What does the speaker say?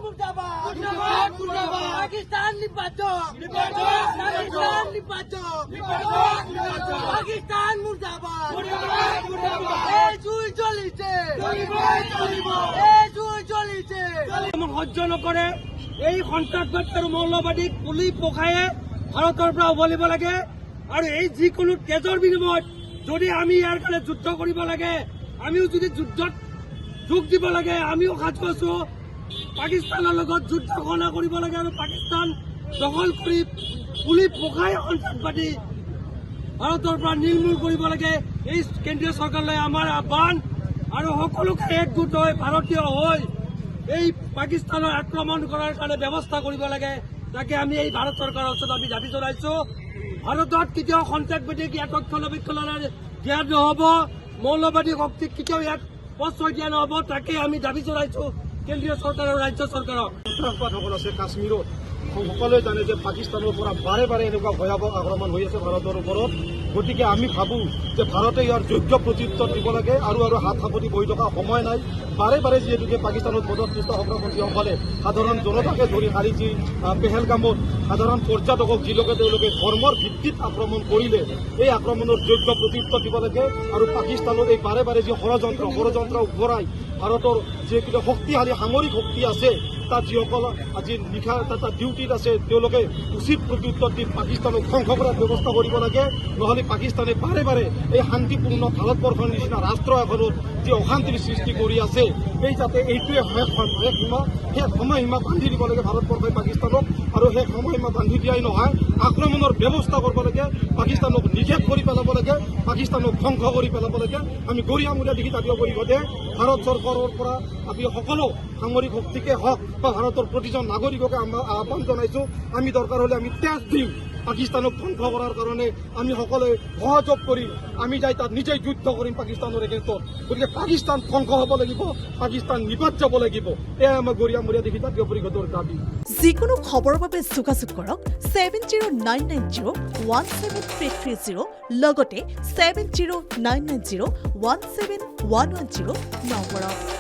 मुर्दाबाद मुर्दाबाद मुर्दाबाद पाकिस्तान निपातो पाकिस्तान निपातो पाकिस्तान मुर्दाबाद मुर्दाबाद मुर्दाबाद এই জুই জ্বলিছে এই জুই জ্বলিছে সহ্য নকৰে এই সন্ত্ৰাসবাদ আৰু মৌলবাদীক পুলি পখায়ে ভাৰতৰ পৰা উভলিব লাগে আৰু এই যিকোনো তেজৰ বিনিময়ত যদি আমি ইয়াৰ কাৰণে যুদ্ধ কৰিব লাগে আমিও যদি যুদ্ধত যোগ দিব লাগে আমিও সাজু আছো পাকিস্তানৰ লগত যুদ্ধ ঘোষণা কৰিব লাগে আৰু পাকিস্তান দখল কৰি পুলি পখাই সন্ত্ৰাসবাদী ভাৰতৰ পৰা নিৰ্মূল কৰিব লাগে এই কেন্দ্ৰীয় চৰকাৰলৈ আমাৰ আহ্বান আৰু সকলোকে একগোট হৈ ভাৰতীয় হৈ এই পাকিস্তানৰ আক্ৰমণ কৰাৰ কাৰণে ব্যৱস্থা কৰিব লাগে তাকে আমি এই ভাৰত চৰকাৰৰ ওচৰত আমি দাবী জনাইছো ভাৰতত কেতিয়াও সন্ত্ৰাসবাদীক ইয়াত ৰক্ষণাবেক্ষণৰ দিয়া নহ'ব মৌলবাদী শক্তিক কেতিয়াও ইয়াত প্ৰশ্ৰয় দিয়া নহ'ব তাকে আমি দাবী জনাইছো কেন্দ্ৰীয় চৰকাৰ আৰু ৰাজ্য চৰকাৰক সন্ত্ৰাসবাদসকল আছে কাশ্মীৰত সকলোৱে জানে যে পাকিস্তানৰ পৰা বাৰে বাৰে এনেকুৱা ভয়াৱহ আক্ৰমণ হৈ আছে ভাৰতৰ ওপৰত গতিকে আমি ভাবোঁ যে ভাৰতে ইয়াৰ যোগ্য প্ৰত্যুত্তৰ দিব লাগে আৰু হাত সাৱটি বহি থকা সময় নাই বাৰে বাৰে যিহেতুকে পাকিস্তানত পদস্থিত সন্ত্ৰাসবাদীসকলে সাধাৰণ জনতাকে ধৰি হাৰি যি পেহেলগামত সাধাৰণ পৰ্যটকক যিলোকে তেওঁলোকে ধৰ্মৰ ভিত্তিত আক্ৰমণ কৰিলে এই আক্ৰমণৰ যোগ্য প্ৰত্যুত্তৰ দিব লাগে আৰু পাকিস্তানত এই বাৰে বাৰে যি ষড়যন্ত্ৰ উভৰাই ভাৰতৰ যিকেইটা শক্তিশালী সামৰিক শক্তি আছে তাত যিসকল আজি নিশা তাত ডিউটিত আছে তেওঁলোকে উচিত প্ৰত্যুত্তৰ দি পাকিস্তানক ধ্বংস কৰাৰ ব্যৱস্থা কৰিব লাগে নহ'লে পাকিস্তানে বাৰে বাৰে এই শান্তিপূৰ্ণ ভাৰতবৰ্ষৰ নিচিনা ৰাষ্ট্ৰ এখনত যি অশান্তিৰ সৃষ্টি কৰি আছে এই যাতে এইটোৱে সেই সময়সীমা বান্ধি দিব লাগে ভাৰতবৰ্ষই পাকিস্তানক আৰু সেই সময়সীমা বান্ধি দিয়াই নহয় আক্ৰমণৰ ব্যৱস্থা কৰিব লাগে পাকিস্তানক নিষেধ কৰি পেলাব লাগে পাকিস্তানক ধ্বংস কৰি পেলাব লাগে আমি গৰিয়ামূৰীয়া দিশত জাতীয় পৰিষদে ভাৰত চৰকাৰৰ পৰা আমি সকলো সামৰিক শক্তিকে হওক বা ভাৰতৰ প্ৰতিজন নাগৰিককে আহ্বান জনাইছো আমি দৰকাৰ হ'লে আমি তেজ দিম পাকিস্তানক ধ্বংস কৰাৰ কাৰণে আমি সকলোৱে সহযোগ কৰি আমি যাই তাত নিজেই যুদ্ধ কৰিম পাকিস্তানৰ এগেইনষ্টত গতিকে পাকিস্তান ধ্বংস হ'ব লাগিব পাকিস্তান নিপাত যাব লাগিব এয়াই আমাৰ গৰিয়ামূৰীয়া দিশত জাতীয় পৰিষদৰ দাবী যিকোনো খবৰৰ বাবে যোগাযোগ কৰক 7099017330 লগতে 7099017110 নম্বৰত